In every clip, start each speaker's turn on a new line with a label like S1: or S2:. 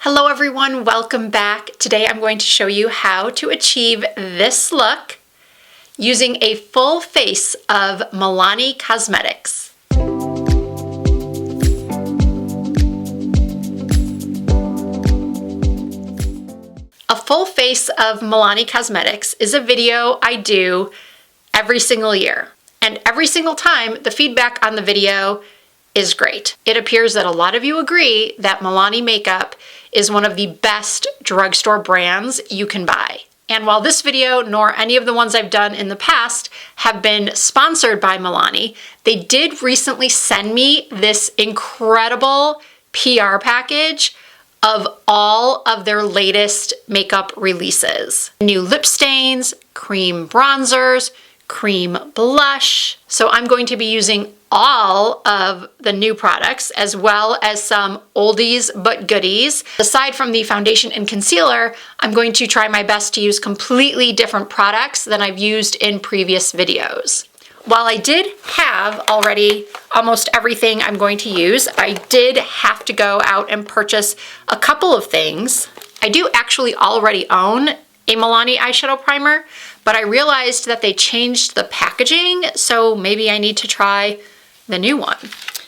S1: Hello everyone, welcome back. Today I'm going to show you how to achieve this look using a full face of Milani Cosmetics. A full face of Milani Cosmetics is a video I do every single year. And every single time the feedback on the video is great. It appears that a lot of you agree that Milani makeup is one of the best drugstore brands you can buy. And while this video nor any of the ones I've done in the past have been sponsored by Milani, they did recently send me this incredible PR package of all of their latest makeup releases. New lip stains, cream bronzers, cream blush. So I'm going to be using all of the new products as well as some oldies but goodies. Aside from the foundation and concealer, I'm going to try my best to use completely different products than I've used in previous videos. While I did have already almost everything I'm going to use, I did have to go out and purchase a couple of things. I do actually already own a Milani eyeshadow primer, but I realized that they changed the packaging, so maybe I need to try the new one.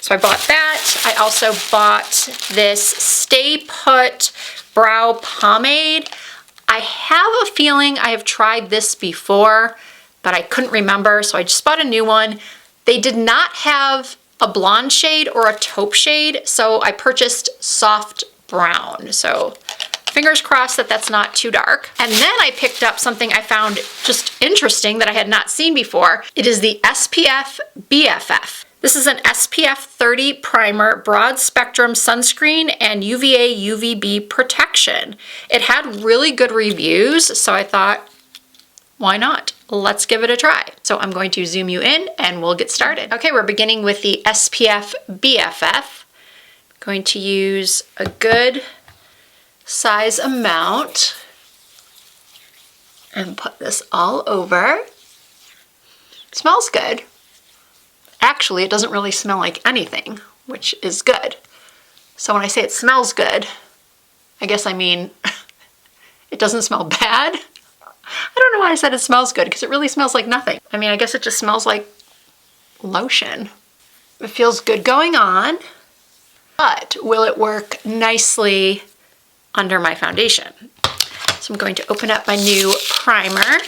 S1: So I bought that. I also bought this Stay Put brow pomade. I have a feeling I have tried this before, but I couldn't remember, so I just bought a new one. They did not have a blonde shade or a taupe shade, so I purchased soft brown. So fingers crossed that that's not too dark. And then I picked up something I found just interesting that I had not seen before. It is the SPF BFF. This is an SPF 30 primer, broad spectrum sunscreen and UVA UVB protection. It had really good reviews, so I thought, why not? Let's give it a try. So I'm going to zoom you in and we'll get started. Okay, we're beginning with the SPF BFF. I'm going to use a good size amount and put this all over. It smells good. Actually, it doesn't really smell like anything, which is good. So when I say it smells good, I guess I mean it doesn't smell bad. I don't know why I said it smells good, because it really smells like nothing. I mean, I guess it just smells like lotion. It feels good going on, but will it work nicely under my foundation? So I'm going to open up my new primer.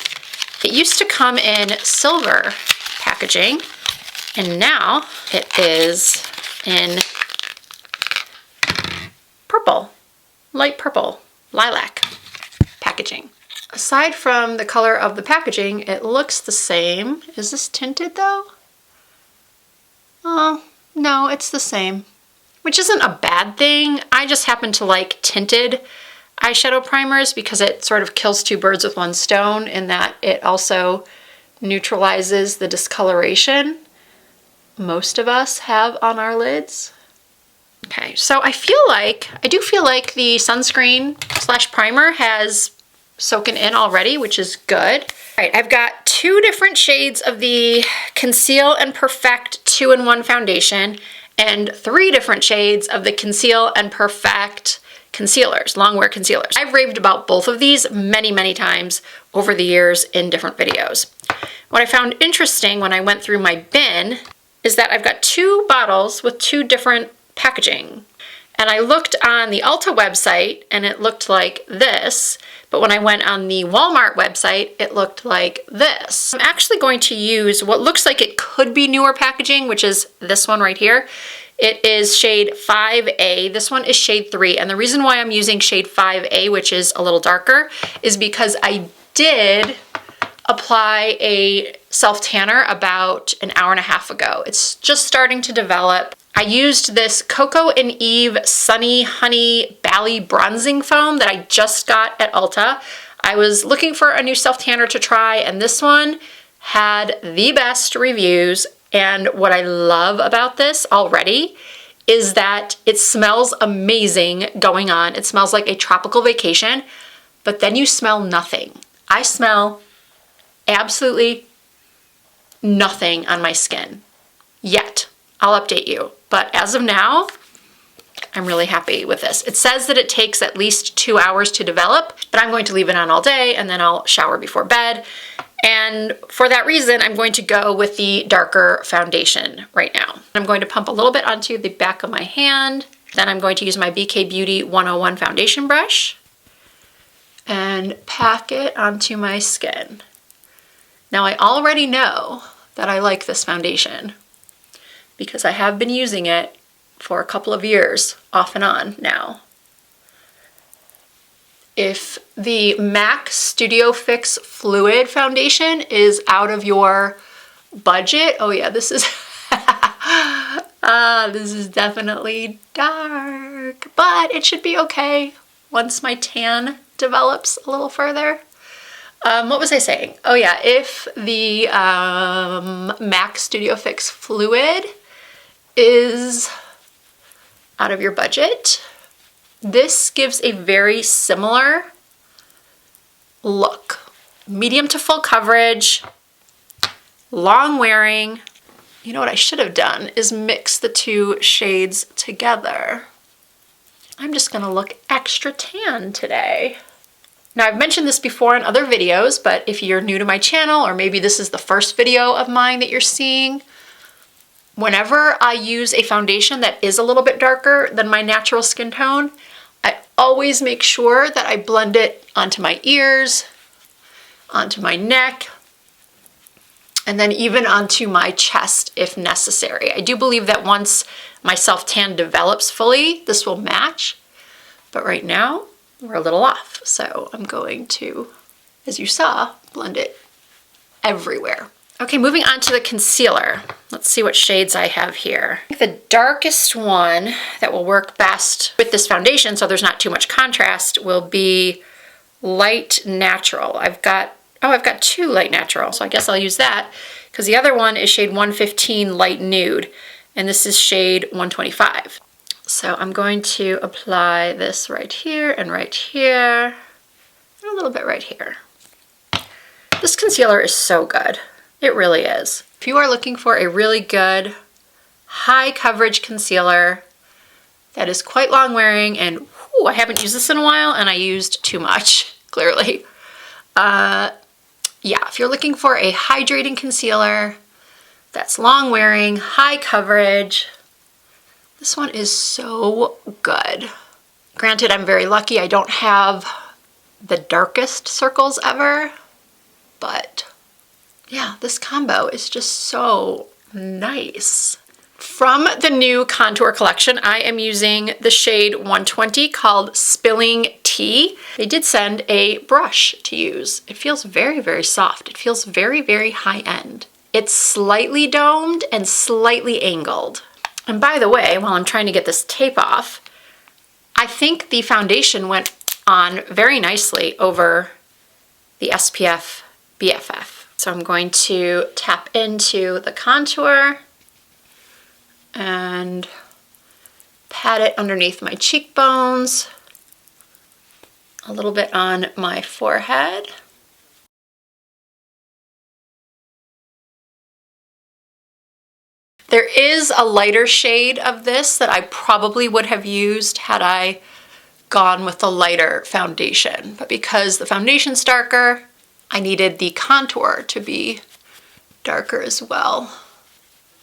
S1: It used to come in silver packaging, and now it is in purple, light purple, lilac packaging. Aside from the color of the packaging, it looks the same. Is this tinted though? Oh, no, it's the same, which isn't a bad thing. I just happen to like tinted eyeshadow primers because it sort of kills two birds with one stone in that it also neutralizes the discoloration most of us have on our lids. Okay, so I do feel like the sunscreen slash primer has soaking in already, which is good. All right, I've got two different shades of the Conceal and Perfect 2-in-1 foundation and three different shades of the Conceal and Perfect concealers, longwear concealers. I've raved about both of these many, many times over the years in different videos. What I found interesting when I went through my bin is that I've got two bottles with two different packaging. And I looked on the Ulta website and it looked like this, but when I went on the Walmart website, it looked like this. I'm actually going to use what looks like it could be newer packaging, which is this one right here. It is shade 5A. This one is shade 3. And the reason why I'm using shade 5A, which is a little darker, is because I did apply a self-tanner about an hour and a half ago. It's just starting to develop. I used this Coco and Eve Sunny Honey Bali Bronzing Foam that I just got at Ulta. I was looking for a new self-tanner to try, and this one had the best reviews. And what I love about this already is that it smells amazing going on. It smells like a tropical vacation, but then you smell nothing. I smell absolutely nothing on my skin yet. I'll update you. But as of now, I'm really happy with this. It says that it takes at least 2 hours to develop, but I'm going to leave it on all day and then I'll shower before bed. And for that reason, I'm going to go with the darker foundation right now. I'm going to pump a little bit onto the back of my hand. Then I'm going to use my BK Beauty 101 foundation brush and pack it onto my skin. Now I already know that I like this foundation because I have been using it for a couple of years off and on now. If the MAC Studio Fix Fluid Foundation is out of your budget, oh yeah, this is this is definitely dark, but it should be okay once my tan develops a little further. What was I saying? Oh yeah, if the MAC Studio Fix Fluid is out of your budget, this gives a very similar look. Medium to full coverage, long wearing. You know what I should have done is mix the two shades together. I'm just gonna look extra tan today. Now I've mentioned this before in other videos, but if you're new to my channel, or maybe this is the first video of mine that you're seeing, whenever I use a foundation that is a little bit darker than my natural skin tone, I always make sure that I blend it onto my ears, onto my neck, and then even onto my chest if necessary. I do believe that once my self-tan develops fully, this will match, but right now we're a little off. So I'm going to, as you saw, blend it everywhere. Okay, moving on to the concealer. Let's see what shades I have here. I think the darkest one that will work best with this foundation, so there's not too much contrast, will be Light Natural. I've got two Light Natural, so I guess I'll use that, because the other one is shade 115 Light Nude, and this is shade 125. So I'm going to apply this right here, and a little bit right here. This concealer is so good. It really is. If you are looking for a really good, high coverage concealer that is quite long wearing, and whew, I haven't used this in a while, and I used too much, clearly. Yeah, if you're looking for a hydrating concealer that's long wearing, high coverage, this one is so good. Granted, I'm very lucky I don't have the darkest circles ever, but yeah, this combo is just so nice. From the new contour collection, I am using the shade 120 called Spilling Tea. They did send a brush to use. It feels very, very soft. It feels very, very high end. It's slightly domed and slightly angled. And by the way, while I'm trying to get this tape off, I think the foundation went on very nicely over the SPF BFF. So I'm going to tap into the contour and pat it underneath my cheekbones, a little bit on my forehead. There is a lighter shade of this that I probably would have used had I gone with the lighter foundation, but because the foundation's darker, I needed the contour to be darker as well.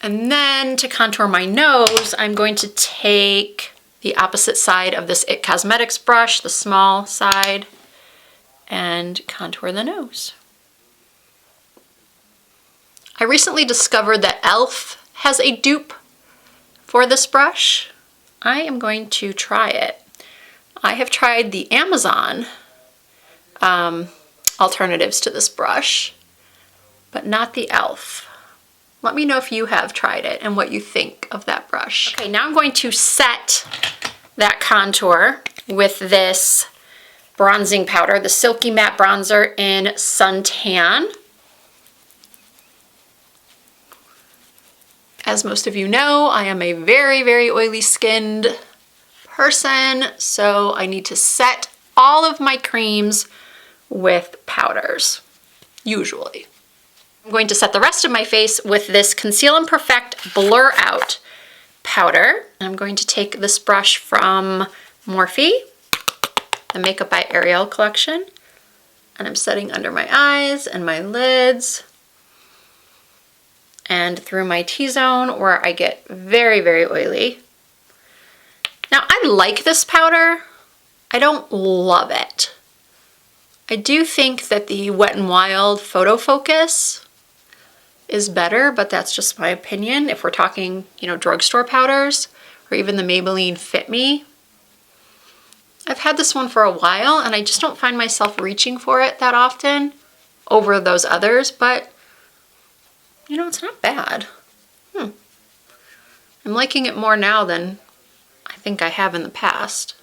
S1: And then to contour my nose, I'm going to take the opposite side of this IT Cosmetics brush, the small side, and contour the nose. I recently discovered that e.l.f. has a dupe for this brush. I am going to try it. I have tried the Amazon alternatives to this brush, but not the e.l.f. Let me know if you have tried it and what you think of that brush. Okay, now I'm going to set that contour with this bronzing powder, the Silky Matte Bronzer in Suntan. As most of you know, I am a very, very oily skinned person, so I need to set all of my creams with powders, usually. I'm going to set the rest of my face with this Conceal and Perfect Blur Out powder. I'm going to take this brush from Morphe, the Makeup by Ariel collection, and I'm setting under my eyes and my lids and through my T-zone where I get very, very oily. Now, I like this powder. I don't love it. I do think that the Wet n Wild Photo Focus is better, but that's just my opinion. If we're talking, you know, drugstore powders or even the Maybelline Fit Me. I've had this one for a while and I just don't find myself reaching for it that often over those others, but you know, it's not bad. I'm liking it more now than I think I have in the past.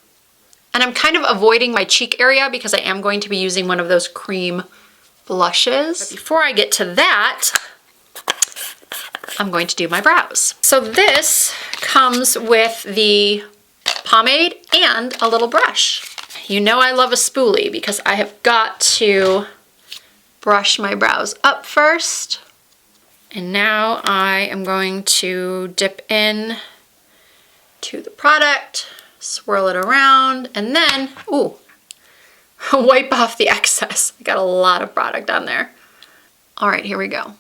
S1: And I'm kind of avoiding my cheek area because I am going to be using one of those cream blushes. But before I get to that, I'm going to do my brows. So this comes with the pomade and a little brush. You know I love a spoolie because I have got to brush my brows up first. And now I am going to dip in to the product, swirl it around, and then, ooh, wipe off the excess. I got a lot of product on there. All right, here we go.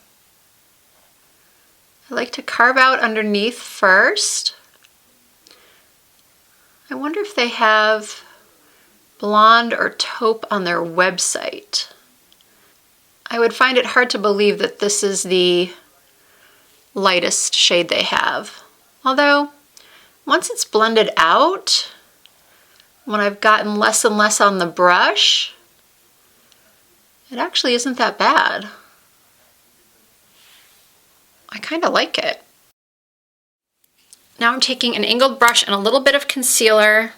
S1: I like to carve out underneath first. I wonder if they have blonde or taupe on their website. I would find it hard to believe that this is the lightest shade they have. Although, once it's blended out, when I've gotten less and less on the brush, it actually isn't that bad. I kind of like it. Now I'm taking an angled brush and a little bit of concealer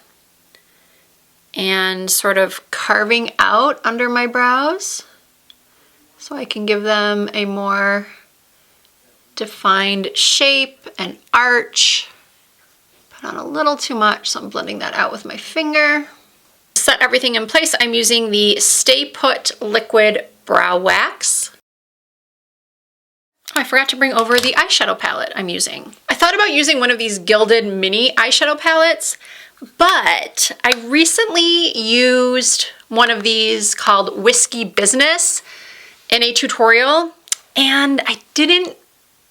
S1: and sort of carving out under my brows so I can give them a more defined shape and arch. Put on a little too much, so I'm blending that out with my finger. To set everything in place, I'm using the Stay Put Liquid Brow Wax. Oh, I forgot to bring over the eyeshadow palette I'm using. I thought about using one of these gilded mini eyeshadow palettes, but I recently used one of these called Whiskey Business in a tutorial, and I didn't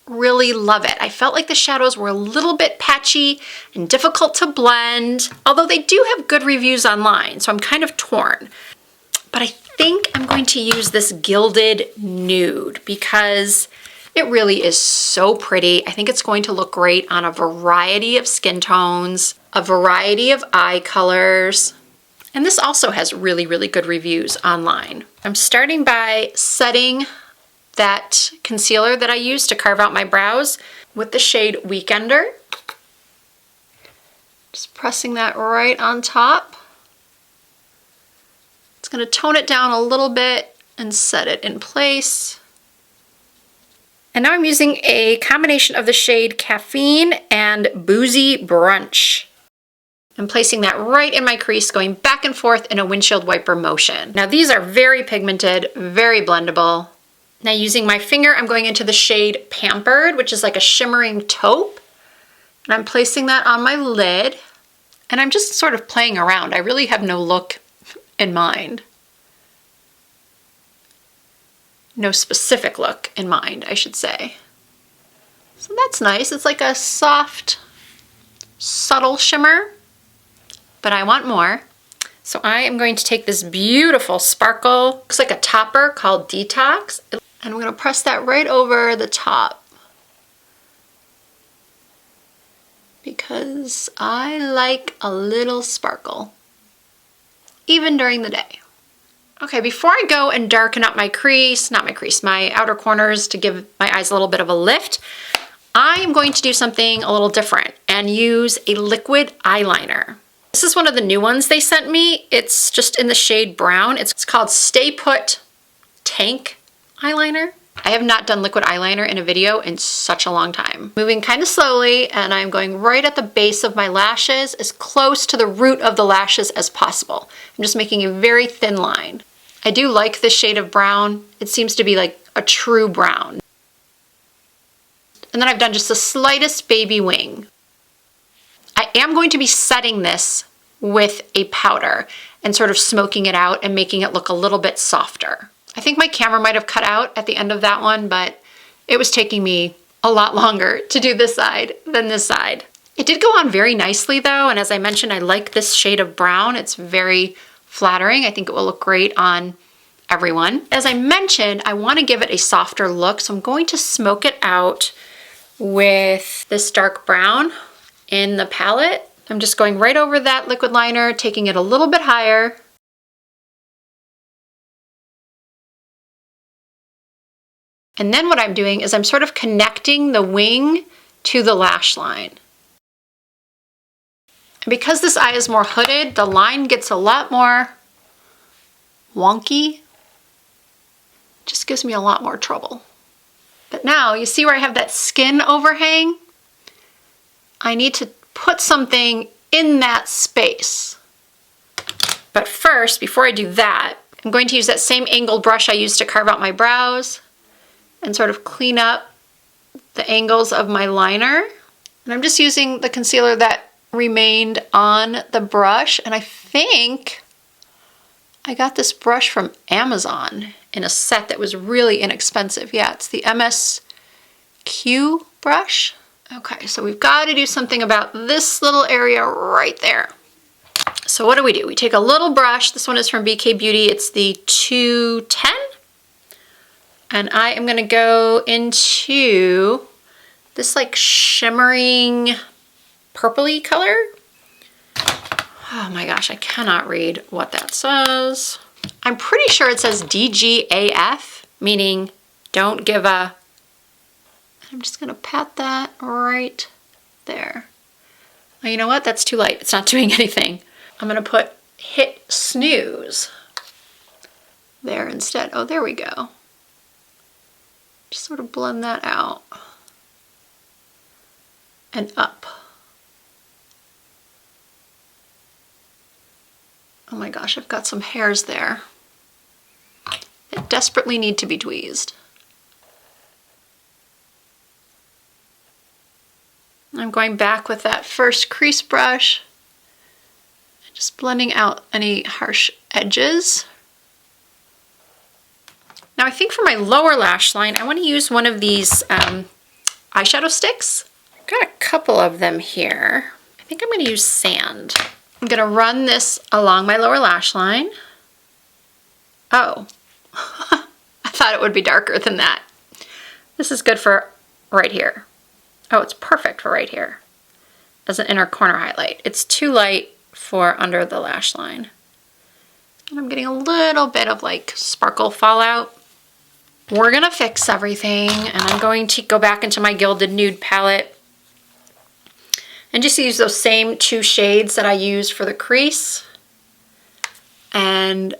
S1: really love it. I felt like the shadows were a little bit patchy and difficult to blend, although they do have good reviews online, so I'm kind of torn. But I think I'm going to use this Gilded Nude because it really is so pretty. I think it's going to look great on a variety of skin tones, a variety of eye colors, and this also has really, really good reviews online. I'm starting by setting that concealer that I used to carve out my brows with the shade Weekender. Just pressing that right on top. It's going to tone it down a little bit and set it in place. And now I'm using a combination of the shade Caffeine and Boozy Brunch. I'm placing that right in my crease, going back and forth in a windshield wiper motion. Now these are very pigmented, very blendable. Now using my finger, I'm going into the shade Pampered, which is like a shimmering taupe. And I'm placing that on my lid. And I'm just sort of playing around. I really have no look in mind. No specific look in mind, I should say. So that's nice. It's like a soft, subtle shimmer, but I want more. So I am going to take this beautiful sparkle, looks like a topper called Detox, and I'm going to press that right over the top because I like a little sparkle, even during the day. Okay, before I go and darken up my crease, my outer corners to give my eyes a little bit of a lift, I am going to do something a little different and use a liquid eyeliner. This is one of the new ones they sent me. It's just in the shade brown. It's called Stay Put Tank Eyeliner. I have not done liquid eyeliner in a video in such a long time. Moving kind of slowly, and I'm going right at the base of my lashes, as close to the root of the lashes as possible. I'm just making a very thin line. I do like this shade of brown. It seems to be like a true brown. And then I've done just the slightest baby wing. I am going to be setting this with a powder and sort of smoking it out and making it look a little bit softer. I think my camera might have cut out at the end of that one, but it was taking me a lot longer to do this side than this side. It did go on very nicely though, and as I mentioned, I like this shade of brown. It's very flattering. I think it will look great on everyone. As I mentioned, I want to give it a softer look, so I'm going to smoke it out with this dark brown in the palette. I'm just going right over that liquid liner, taking it a little bit higher. And then what I'm doing is I'm sort of connecting the wing to the lash line. And because this eye is more hooded, the line gets a lot more wonky. Just gives me a lot more trouble. But now, you see where I have that skin overhang? I need to put something in that space. But first, before I do that, I'm going to use that same angled brush I used to carve out my brows and sort of clean up the angles of my liner. And I'm just using the concealer that remained on the brush, and I think I got this brush from Amazon in a set that was really inexpensive. Yeah, it's the MSQ brush. Okay, so we've got to do something about this little area right there. So what do? We take a little brush. This one is from BK Beauty. It's the 210. And I am going to go into this like shimmering purpley color. Oh my gosh, I cannot read what that says. I'm pretty sure it says DGAF, meaning don't give a. I'm just going to pat that right there. Well, you know what? That's too light. It's not doing anything. I'm going to put Hit Snooze there instead. Oh, there we go. Just sort of blend that out and up. Oh my gosh, I've got some hairs there that desperately need to be tweezed. I'm going back with that first crease brush, just blending out any harsh edges. Now I think for my lower lash line, I want to use one of these eyeshadow sticks. I've got a couple of them here. I think I'm going to use sand. I'm going to run this along my lower lash line. Oh, I thought it would be darker than that. This is good for right here. Oh, it's perfect for right here as an inner corner highlight. It's too light for under the lash line. And I'm getting a little bit of like sparkle fallout. We're gonna fix everything, and I'm going to go back into my Gilded Nude palette and just use those same two shades that I used for the crease and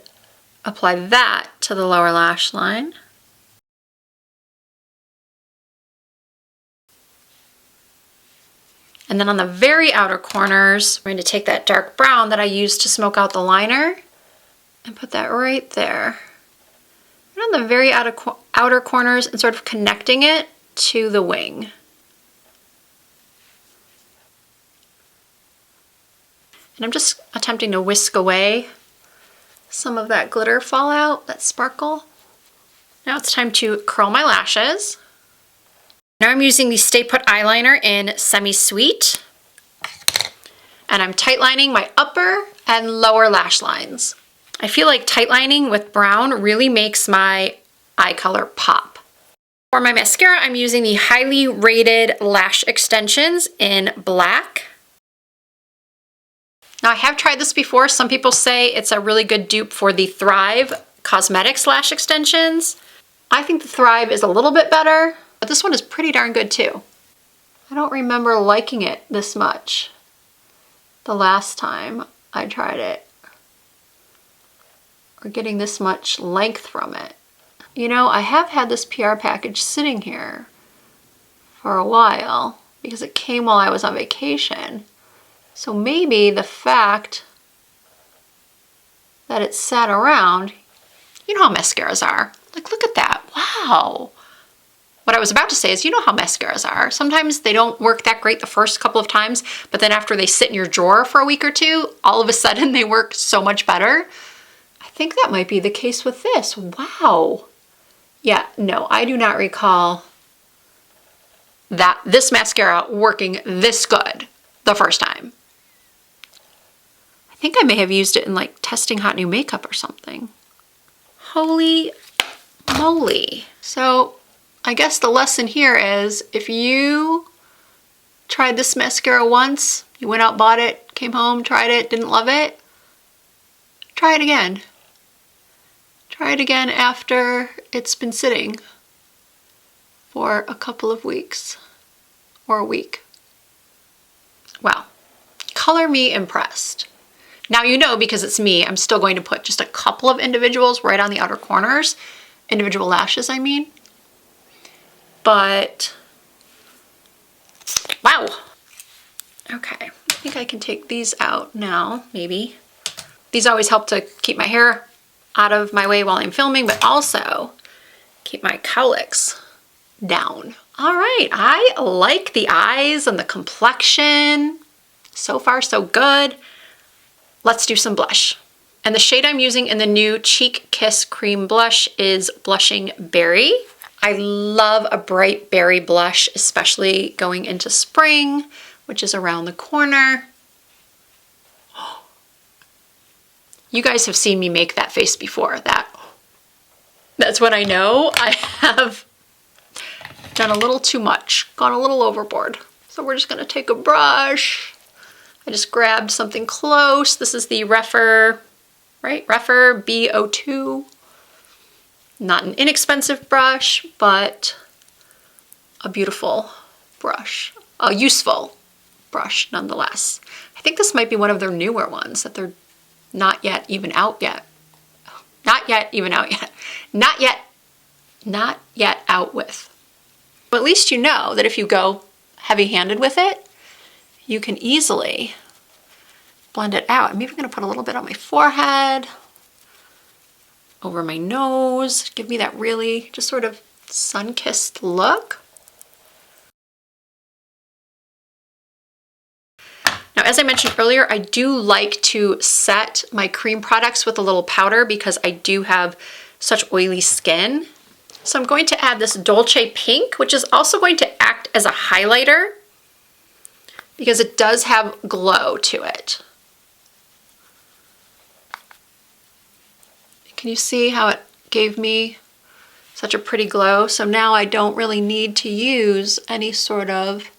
S1: apply that to the lower lash line. And then on the very outer corners, I'm going to take that dark brown that I used to smoke out the liner and put that right there. And on the very outer corners and sort of connecting it to the wing. And I'm just attempting to whisk away some of that glitter fallout, that sparkle. Now it's time to curl my lashes. Now I'm using the Stay Put eyeliner in Semi Sweet. And I'm tightlining my upper and lower lash lines. I feel like tightlining with brown really makes my eye color pop. For my mascara, I'm using the highly rated lash extensions in black. Now I have tried this before. Some people say it's a really good dupe for the Thrive Cosmetics lash extensions. I think the Thrive is a little bit better, but this one is pretty darn good too. I don't remember liking it this much the last time I tried it, or getting this much length from it. You know, I have had this PR package sitting here for a while because it came while I was on vacation. So maybe the fact that it sat around, you know how mascaras are. Like, look at that. Wow. what I was about to say is, you know how mascaras are. Sometimes they don't work that great the first couple of times, but then after they sit in your drawer for a week or two, all of a sudden they work so much better. I think that might be the case with this. Wow. Yeah, no, I do not recall that this mascara working this good the first time. I think I may have used it in like testing hot new makeup or something. Holy moly. So I guess the lesson here is, if you tried this mascara once, you went out, bought it, came home, tried it, didn't love it, try it again. Try it again after it's been sitting for a couple of weeks or a week. Wow, color me impressed. Now you know, because it's me, I'm still going to put just a couple of individuals right on the outer corners, individual lashes I mean. But, wow. Okay, I think I can take these out now, maybe. These always help to keep my hair out of my way while I'm filming, but also keep my cowlicks down. All right, I like the eyes and the complexion. So far, so good. Let's do some blush. And the shade I'm using in the new Cheek Kiss Cream Blush is Blushing Berry. I love a bright berry blush, especially going into spring, which is around the corner. You guys have seen me make that face before. That's when I know I have done a little too much, gone a little overboard. So we're just gonna take a brush. I just grabbed something close. This is the Rephr, right? Rephr B02. Not an inexpensive brush, but a beautiful brush. A useful brush nonetheless. I think this might be one of their newer ones that they're not yet even out yet. Not yet even out yet. Not yet out with. But at least you know that if you go heavy-handed with it, you can easily blend it out. I'm even gonna put a little bit on my forehead, over my nose, give me that really just sort of sun-kissed look. Now, as I mentioned earlier, I do like to set my cream products with a little powder because I do have such oily skin. So I'm going to add this Dolce Pink, which is also going to act as a highlighter because it does have glow to it. Can you see how it gave me such a pretty glow? So now I don't really need to use any sort of,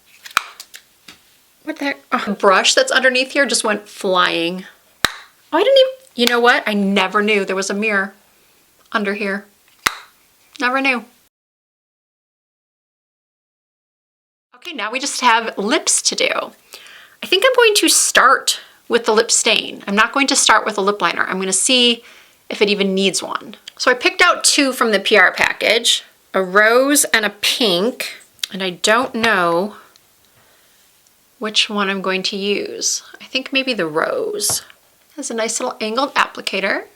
S1: brush that's underneath here just went flying. Oh, I didn't even, you know what? I never knew there was a mirror under here. Never knew. Okay, now we just have lips to do. I think I'm going to start with the lip stain. I'm not going to start with a lip liner. I'm going to see if it even needs one. So I picked out two from the PR package, a rose and a pink, and I don't know which one I'm going to use. I think maybe the rose. It has a nice little angled applicator.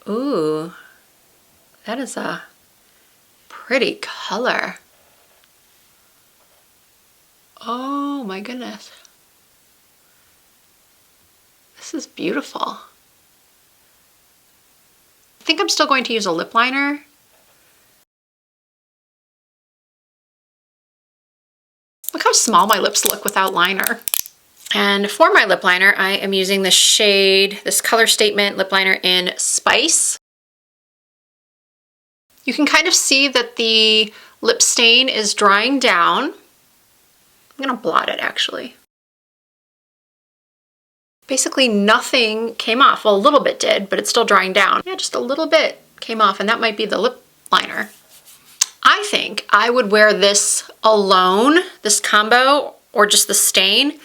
S1: Ooh, that is a pretty color. Oh my goodness. This is beautiful. I think I'm still going to use a lip liner. Look how small my lips look without liner. And for my lip liner, I am using the shade, this Color Statement lip liner in Spice. You can kind of see that the lip stain is drying down. I'm gonna blot it actually. Basically nothing came off. Well, a little bit did, but it's still drying down. Yeah, just a little bit came off, and that might be the lip liner. I think I would wear this alone, this combo, or just the stain,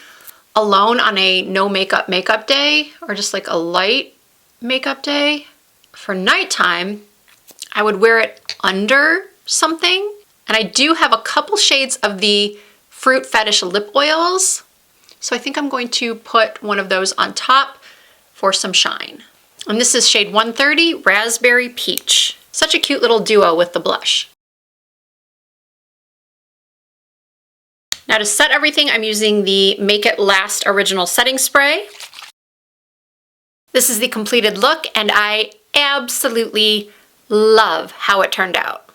S1: alone on a no makeup day, or just like a light makeup day. For nighttime, I would wear it under something. And I do have a couple shades of the Fruit Fetish lip oils. So I think I'm going to put one of those on top for some shine. And this is shade 130, Raspberry Peach. Such a cute little duo with the blush. Now to set everything, I'm using the Make It Last Original Setting Spray. This is the completed look, and I absolutely love how it turned out.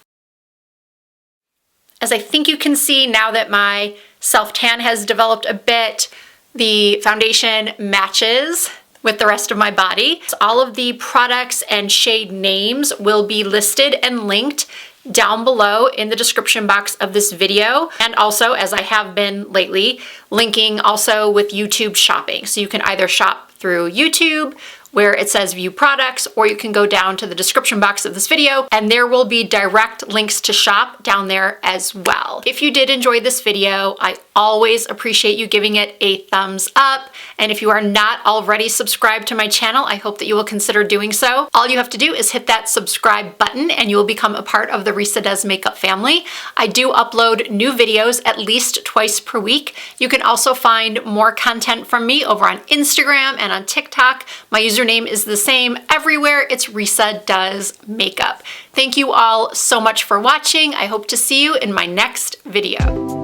S1: As I think you can see now that my self-tan has developed a bit, the foundation matches with the rest of my body. So all of the products and shade names will be listed and linked down below in the description box of this video, and also, as I have been lately, linking also with YouTube shopping. So you can either shop through YouTube where it says view products, or you can go down to the description box of this video and there will be direct links to shop down there as well. If you did enjoy this video, I always appreciate you giving it a thumbs up. And if you are not already subscribed to my channel, I hope that you will consider doing so. All you have to do is hit that subscribe button and you will become a part of the Risa Does Makeup family. I do upload new videos at least twice per week. You can also find more content from me over on Instagram and on TikTok. My username is the same everywhere. It's Risa Does Makeup. Thank you all so much for watching. I hope to see you in my next video.